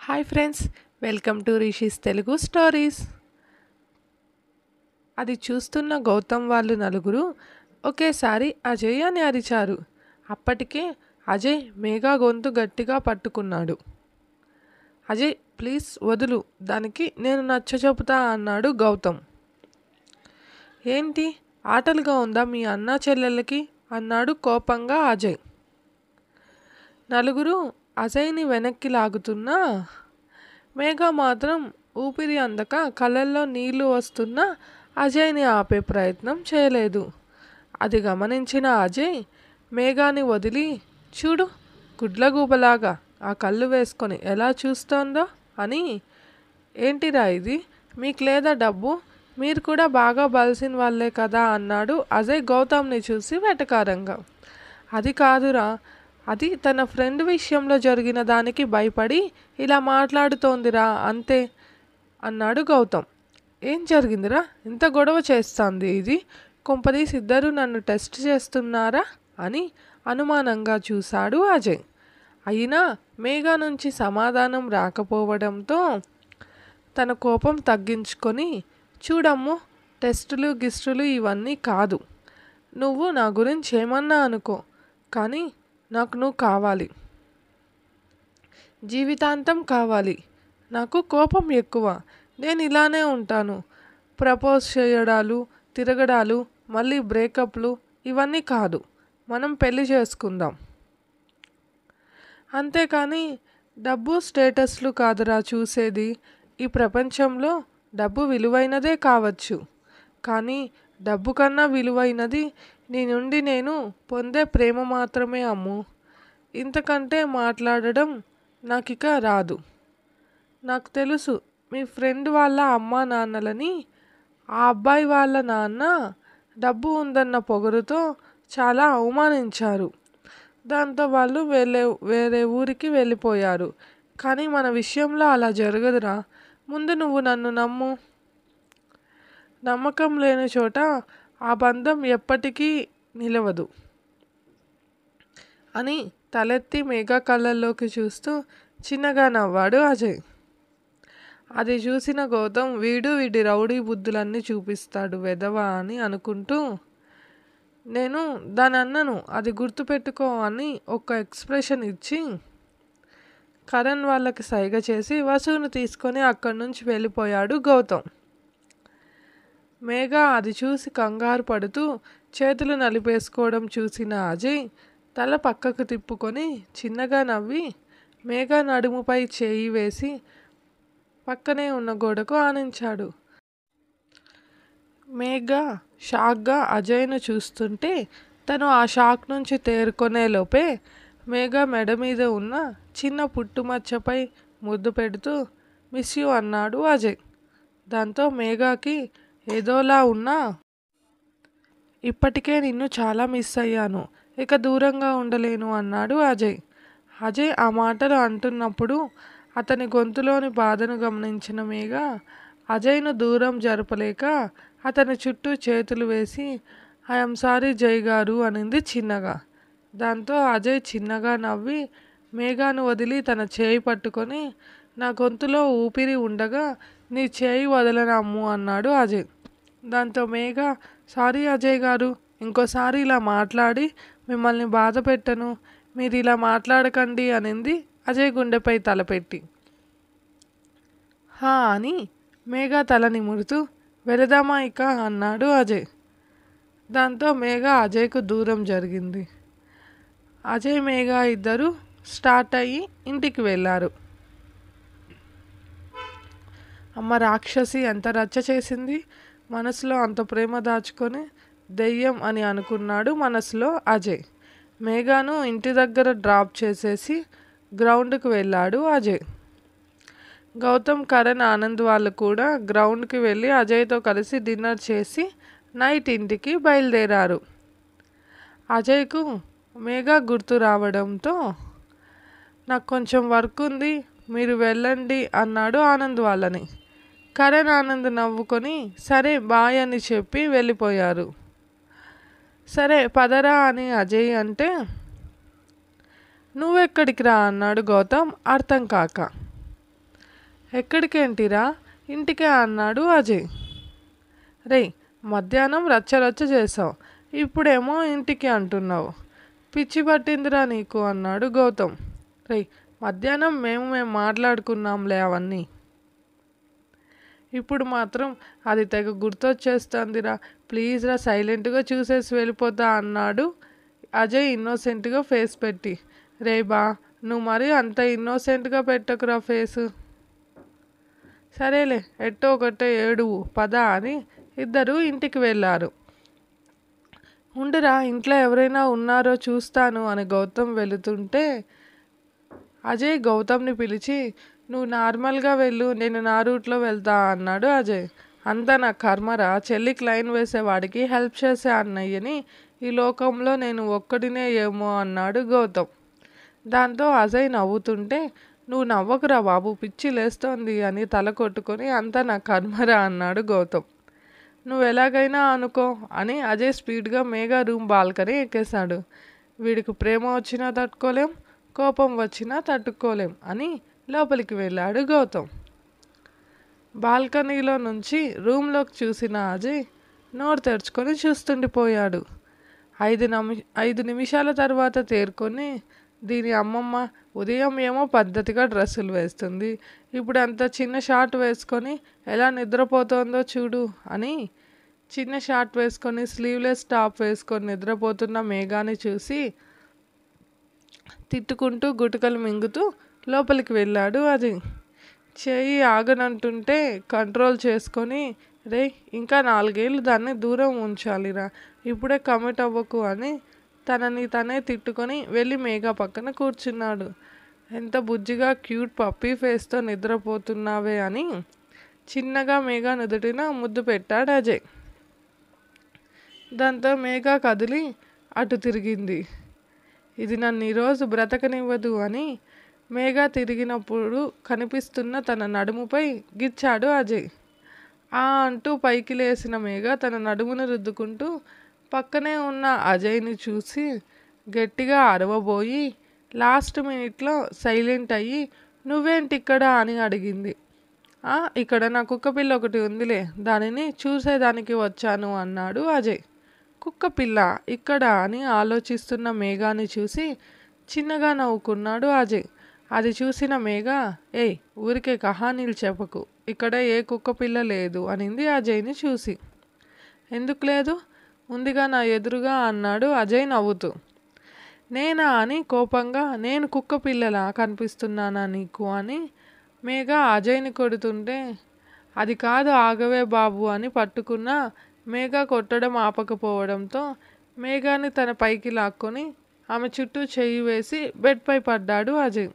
Hi friends, welcome to rishis Telugu stories. అది చూస్తున్న గౌతమ్ వాళ్ళు నలుగురు ఒకేసారి అజయ్ అని అరిచారు. అప్పటికే అజయ్ మేఘా గొంతు గట్టిగా పట్టుకున్నాడు. అజయ్ ప్లీజ్ వదులు, దానికి నేను నచ్చచెబుతా అన్నాడు గౌతమ్. ఏంటి ఆటలుగా ఉందా మీ అన్న చెల్లెళ్ళకి అన్నాడు కోపంగా అజయ్. నలుగురు అజయ్ని వెనక్కి లాగుతున్నా మేఘా మాత్రం ఊపిరి అందక కళ్ళల్లో నీళ్లు వస్తున్నా అజయ్ని ఆపే ప్రయత్నం చేయలేదు. అది గమనించిన అజయ్ మేఘాని వదిలి, చూడు గుడ్లగూబలాగా ఆ కళ్ళు వేసుకొని ఎలా చూస్తోందో అని. ఏంటిరా ఇది, మీకు లేదా డబ్బు, మీరు కూడా బాగా బలిసిన వాళ్ళే కదా అన్నాడు అజయ్ గౌతమ్ని చూసి వెటకారంగా. అది కాదురా, అది తన ఫ్రెండ్ విషయంలో జరిగిన దానికి భయపడి ఇలా మాట్లాడుతోందిరా అంతే అన్నాడు గౌతమ్. ఏం జరిగిందిరా, ఇంత గొడవ చేస్తోంది ఇది, కొంపదీసి ఇద్దరు నన్ను టెస్ట్ చేస్తున్నారా అని అనుమానంగా చూశాడు అజయ్. అయినా మేఘా నుంచి సమాధానం రాకపోవడంతో తన కోపం తగ్గించుకొని, చూడమ్ము టెస్టులు గిస్టులు ఇవన్నీ కాదు, నువ్వు నా గురించి ఏమన్నా అనుకో, కానీ నాకు నువ్వు కావాలి, జీవితాంతం కావాలి. నాకు కోపం ఎక్కువ, నేను ఇలానే ఉంటాను. ప్రపోజ్ చేయడాలు, తిరగడాలు, మళ్ళీ బ్రేకప్లు ఇవన్నీ కాదు, మనం పెళ్లి చేసుకుందాం. అంతేకాని డబ్బు స్టేటస్లు కాదురా చూసేది. ఈ ప్రపంచంలో డబ్బు విలువైనదే కావచ్చు, కానీ డబ్బు కన్నా విలువైనది నీ నుండి నేను పొందే ప్రేమ మాత్రమే అమ్ము. ఇంతకంటే మాట్లాడడం నాకిక రాదు. నాకు తెలుసు మీ ఫ్రెండ్ వాళ్ళ అమ్మా నాన్నలని ఆ అబ్బాయి వాళ్ళ నాన్న డబ్బు ఉందన్న పొగరుతో చాలా అవమానించారు. దాంతో వాళ్ళు వేరే ఊరికి వెళ్ళిపోయారు. కానీ మన విషయంలో అలా జరగదురా. ముందు నువ్వు నన్ను నమ్ము. నమ్మకం లేని చోట ఆ బంధం ఎప్పటికీ నిలవదు అని తలెత్తి మేఘా కళ్ళల్లోకి చూస్తూ చిన్నగా నవ్వాడు అజయ్. అది చూసిన గౌతమ్ వీడి రౌడీ బుద్ధులన్నీ చూపిస్తాడు వెధవ అని అనుకుంటూ, నేను దాని అన్నను, అది గుర్తుపెట్టుకో అని ఒక ఎక్స్ప్రెషన్ ఇచ్చి కరణ్ వాళ్ళకి సైగ చేసి వసువును తీసుకొని అక్కడి నుంచి వెళ్ళిపోయాడు గౌతమ్. మేఘా అది చూసి కంగారు పడుతూ చేతులు నలిపేసుకోవడం చూసిన అజయ్ తల పక్కకు తిప్పుకొని చిన్నగా నవ్వి మేఘా నడుముపై చేయి వేసి పక్కనే ఉన్న గోడకు ఆనించాడు. మేఘా షాక్గా అజయ్ను చూస్తుంటే తను ఆ షాక్ నుంచి తేరుకునే లోపే మేఘా మెడ మీద ఉన్న చిన్న పుట్టుమచ్చపై ముద్దు పెడుతూ మిస్ యూ అన్నాడు అజయ్. దాంతో మేఘాకి ఏదోలా ఉన్నా, ఇప్పటికే నిన్ను చాలా మిస్ అయ్యాను, ఇక దూరంగా ఉండలేను అన్నాడు అజయ్. అజయ్ ఆ మాటలు అంటున్నప్పుడు అతని గొంతులోని బాధను గమనించిన మేఘా అజయ్ను దూరం జరపలేక అతని చుట్టూ చేతులు వేసి ఐఎమ్ సారీ జయ్ గారు అనింది చిన్నగా. దాంతో అజయ్ చిన్నగా నవ్వి మేఘాను వదిలి తన చేయి పట్టుకొని, నా గొంతులో ఊపిరి ఉండగా నీ చేయి వదలనమ్ము అన్నాడు అజయ్. దాంతో మేఘా సారీ అజయ్ గారు, ఇంకోసారి ఇలా మాట్లాడి మిమ్మల్ని బాధ పెట్టను, మీరు ఇలా మాట్లాడకండి అనింది అజయ్ గుండెపై తలపెట్టి. హా అని మేఘా తల నిమురుతూ వెళదామా ఇక అన్నాడు అజయ్. దాంతో మేఘా అజయ్కు దూరం జరిగింది. అజయ్ మేఘా ఇద్దరు స్టార్ట్ అయ్యి ఇంటికి వెళ్ళారు. అమ్మ రాక్షసి ఎంత రచ్చ చేసింది, మనసులో అంత ప్రేమ దాచుకొని దెయ్యం అని అనుకున్నాడు మనసులో అజయ్. మేఘాను ఇంటి దగ్గర డ్రాప్ చేసేసి గ్రౌండ్కి వెళ్ళాడు అజయ్. గౌతమ్, కరణ్, ఆనంద్ వాళ్ళు కూడా గ్రౌండ్కి వెళ్ళి అజయ్తో కలిసి డిన్నర్ చేసి నైట్ ఇంటికి బయలుదేరారు. అజయ్కు మేఘా గుర్తు రావడంతో నాకు కొంచెం వర్క్ ఉంది, మీరు వెళ్ళండి అన్నాడు ఆనంద్ వాళ్ళని. కరణ్, ఆనంద్ నవ్వుకొని సరే బాయ్ అని చెప్పి వెళ్ళిపోయారు. సరే పదరా అని అజయ్ అంటే, నువ్వెక్కడికి రా అన్నాడు గౌతమ్ అర్థం కాక. ఎక్కడికేంటిరా, ఇంటికే అన్నాడు అజయ్. రేయ్, మధ్యాహ్నం రచ్చరచ్చ చేసావు, ఇప్పుడేమో ఇంటికి అంటున్నావు. పిచ్చి పట్టిందిరా నీకు అన్నాడు గౌతమ్. రేయ్, మధ్యాహ్నం మేము మాట్లాడుకున్నాంలే అవన్నీ. ఇప్పుడు మాత్రం అది తెగ గుర్తొచ్చేస్తుందిరా, ప్లీజ్ రా, సైలెంట్గా చూసేసి వెళ్ళిపోతా అన్నాడు అజయ్ ఇన్నోసెంట్గా ఫేస్ పెట్టి. రే బా, నువ్వు మరీ అంత ఇన్నోసెంట్గా పెట్టకురా ఫేసు. సరేలే, ఎట్టో ఒకటే ఏడువు పద అని ఇద్దరు ఇంటికి వెళ్ళారు. ఉండురా, ఇంట్లో ఎవరైనా ఉన్నారో చూస్తాను అని గౌతమ్ వెళుతుంటే అజయ్ గౌతమ్ని పిలిచి, నువ్వు నార్మల్గా వెళ్ళు, నేను నా రూట్లో వెళ్తా అన్నాడు అజయ్. అంతా నా కర్మరా, చెల్లికి లైన్ వేసేవాడికి హెల్ప్ చేసే అన్నయ్యని ఈ లోకంలో నేను ఒక్కడినే ఏమో అన్నాడు గౌతమ్. దాంతో అజయ్ నవ్వుతుంటే, నువ్వు నవ్వకురా బాబు, పిచ్చి లేస్తోంది అని తల కొట్టుకొని, అంతా నా కర్మరా అన్నాడు గౌతమ్. నువ్వు ఎలాగైనా అనుకో అని అజయ్ స్పీడ్గా మేఘా రూమ్ బాల్కనీ ఎక్కేశాడు. వీడికి ప్రేమ వచ్చినా తట్టుకోలేం, కోపం వచ్చినా తట్టుకోలేం అని లోపలికి వెళ్ళాడు గౌతమ్. బాల్కనీలో నుంచి రూమ్లోకి చూసిన అజయ్ నోరు తెరుచుకొని చూస్తుండిపోయాడు. 5 నిమిషాల తర్వాత తేరుకొని, దీని అమ్మమ్మ ఉదయం ఏమో పద్ధతిగా డ్రెస్సులు వేస్తుంది, ఇప్పుడు అంత చిన్న షార్ట్ వేసుకొని ఎలా నిద్రపోతోందో చూడు అని చిన్న షార్ట్ వేసుకొని స్లీవ్లెస్ టాప్ వేసుకొని నిద్రపోతున్న మేఘాని చూసి తిట్టుకుంటూ గుటకలు మింగుతూ లోపలికి వెళ్ళాడు అజయ్. చెయ్యి ఆగనంటుంటే కంట్రోల్ చేసుకొని, రే, ఇంకా 4 ఏళ్ళు దాన్ని దూరం ఉంచాలిరా, ఇప్పుడే కమిట్ అవ్వకు అని తనని తనే తిట్టుకొని వెళ్ళి మేఘా పక్కన కూర్చున్నాడు. ఎంత బుజ్జిగా క్యూట్ పప్పీ ఫేస్తో నిద్రపోతున్నావే అని చిన్నగా మేఘా నుదుటిన ముద్దు పెట్టాడు అజయ్. దాంతో మేఘా కదిలి అటు తిరిగింది. ఇది నన్ను ఈరోజు బ్రతకనివ్వదు అని మేఘా తిరిగినప్పుడు కనిపిస్తున్న తన నడుముపై గిచ్చాడు అజయ్. ఆ అంటూ పైకి లేసిన మేఘా తన నడుమును రుద్దుకుంటూ పక్కనే ఉన్న అజయ్ని చూసి గట్టిగా అరవబోయి లాస్ట్ మినిట్లో సైలెంట్ అయ్యి, నువ్వేంటి ఇక్కడ అని అడిగింది. ఇక్కడ నా కుక్కపిల్ల ఒకటి ఉందిలే, దానిని చూసేదానికి వచ్చాను అన్నాడు అజయ్. కుక్కపిల్ల ఇక్కడ అని ఆలోచిస్తున్న మేఘాని చూసి చిన్నగా నవ్వుకున్నాడు అజయ్. అది చూసిన మేఘా, ఏయ్, ఊరికే కహానీలు చెప్పకు, ఇక్కడ ఏ కుక్కపిల్ల లేదు అనింది అజయ్ని చూసి. ఎందుకు లేదు, ఉందిగా నా ఎదురుగా అన్నాడు అజయ్ నవ్వుతూ. నేనా అని కోపంగా, నేను కుక్కపిల్లలా కనిపిస్తున్నానా నీకు అని మేఘా అజయ్ని కొడుతుంటే, అది కాదు ఆగవే బాబు అని పట్టుకున్న మేఘా కొట్టడం ఆపకపోవడంతో మేఘాని తన పైకి లాక్కొని ఆమె చుట్టూ చెయ్యి వేసి బెడ్పై పడ్డాడు అజయ్.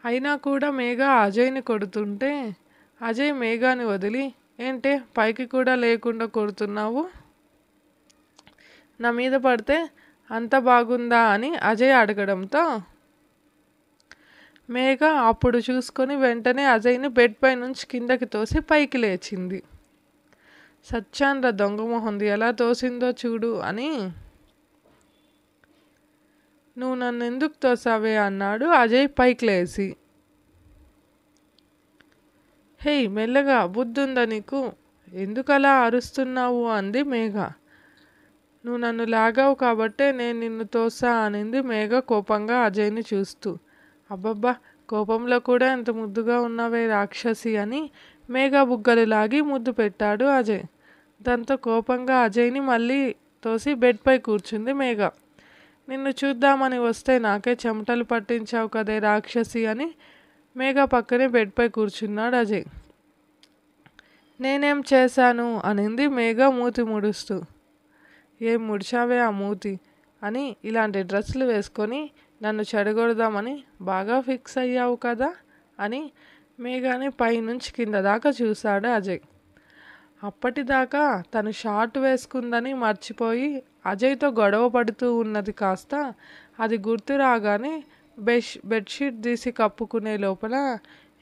అయినా కూడా మేఘా అజయ్ని కొడుతుంటే అజయ్ మేఘాని వదిలి, ఏంటే పైకి కూడా లేకుండా కొడుతున్నావు, నా మీద పడితే అంత బాగుందా అని అజయ్ అడగడంతో మేఘా అప్పుడు చూసుకొని వెంటనే అజయ్ని బెడ్పై నుంచి కిందకి తోసి పైకి లేచింది. సచ్చాన్ర దొంగ మొహంది ఎలా తోసిందో చూడు అని. నువ్వు నన్ను ఎందుకు తోసావే అన్నాడు అజయ్ పైకి లేచి. హేయ్, మెల్లగా, బుద్ధుందా నీకు, ఎందుకలా అరుస్తున్నావు అంది మేఘ. నువ్వు నన్ను లాగావు కాబట్టే నేను నిన్ను తోసా అనింది మేఘ కోపంగా అజయ్ని చూస్తూ. అబ్బబ్బా, కోపంలో కూడా ఎంత ముద్దుగా ఉన్నావే రాక్షసి అని మేఘ బుగ్గలు లాగి ముద్దు పెట్టాడు అజయ్. దాంతో కోపంగా అజయ్ని మళ్ళీ తోసి బెడ్పై కూర్చుంది మేఘ. నిన్ను చూద్దామని వస్తే నాకే చెమటలు పట్టించావు కదే రాక్షసి అని మేఘ పక్కనే బెడ్పై కూర్చున్నాడు అజయ్. నేనేం చేశాను అనింది మేఘ మూతి ముడుస్తూ. ఏం ముడిచావే ఆ మూతి అని ఇలాంటి డ్రెస్సులు వేసుకొని నన్ను చెడగొడదామని బాగా ఫిక్స్ అయ్యావు కదా అని మేఘాని పైనుంచి కింద దాకా చూశాడు అజయ్. అప్పటిదాకా తను షార్ట్ వేసుకుందని మర్చిపోయి అజయ్తో గొడవ పడుతూ ఉన్నది కాస్త అది గుర్తు రాగానే బెడ్షీట్ తీసి కప్పుకునే లోపల,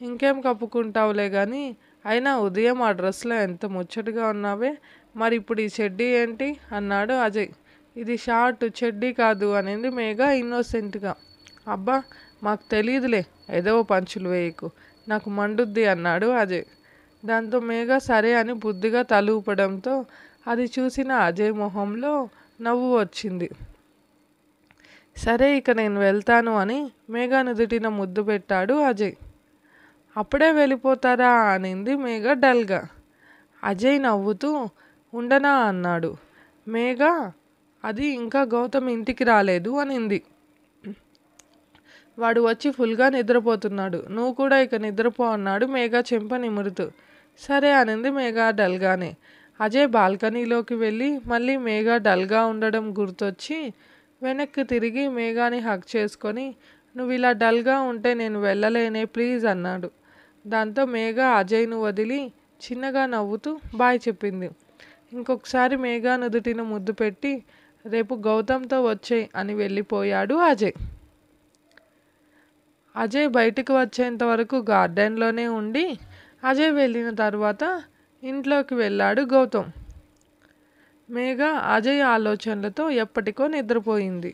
ఇంకేం కప్పుకుంటావులే కానీ అయినా ఉదయం ఆ డ్రెస్లో ఎంత ముచ్చటగా ఉన్నావే, మరి ఇప్పుడు ఈ చెడ్డీ ఏంటి అన్నాడు అజయ్. ఇది షార్ట్, చెడ్డీ కాదు అనింది మేఘ ఇన్నోసెంట్గా. అబ్బా, మాకు తెలియదులే, ఏదో పంచులు వేయకు, నాకు మండుద్ది అన్నాడు అజయ్. దాంతో మేఘ సరే అని బుద్ధిగా తల ఊపడంతో అది చూసిన అజయ్ మొహంలో నవ్వు వచ్చింది. సరే ఇక నేను వెళ్తాను అని మేఘ నుదుటిన ముద్దు పెట్టాడు అజయ్. అప్పుడే వెళ్ళిపోతారా అనింది మేఘ డల్గా. అజయ్ నవ్వుతూ ఉండనా అన్నాడు. మేఘ అది ఇంకా గౌతమ్ ఇంటికి రాలేదు అనింది. వాడు వచ్చి ఫుల్గా నిద్రపోతున్నాడు, నువ్వు కూడా ఇక నిద్రపో అన్నాడు మేఘ చెంప నిమురుతూ. సరే అనింది మేఘ డల్గానే. అజయ్ బాల్కనీలోకి వెళ్ళి మళ్ళీ మేఘ డల్గా ఉండడం గుర్తొచ్చి వెనక్కి తిరిగి మేఘాని హగ్ చేసుకొని, నువ్వు ఇలా డల్గా ఉంటే నేను వెళ్ళలేనే ప్లీజ్ అన్నాడు. దాంతో మేఘ అజయ్ను వదిలి చిన్నగా నవ్వుతూ బాయ్ చెప్పింది. ఇంకొకసారి మేఘ నుదుటిన ముద్దు పెట్టి రేపు గౌతమ్తో వచ్చేయ్ అని వెళ్ళిపోయాడు అజయ్. అజయ్ బయటికి వచ్చేంత వరకు గార్డెన్లోనే ఉండి అజయ్ వెళ్ళిన తర్వాత ఇంట్లోకి వెళ్ళాడు గౌతమ్. మేఘ అజయ్ ఆలోచనలతో ఎప్పటికో నిద్రపోయింది.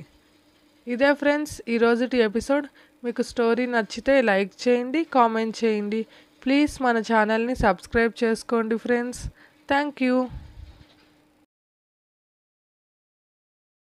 ఇదే ఫ్రెండ్స్ ఈరోజుటి ఎపిసోడ్. మీకు స్టోరీ నచ్చితే లైక్ చేయండి, కామెంట్ చేయండి. ప్లీజ్ మన ఛానల్ని సబ్స్క్రైబ్ చేసుకోండి ఫ్రెండ్స్. Thank you.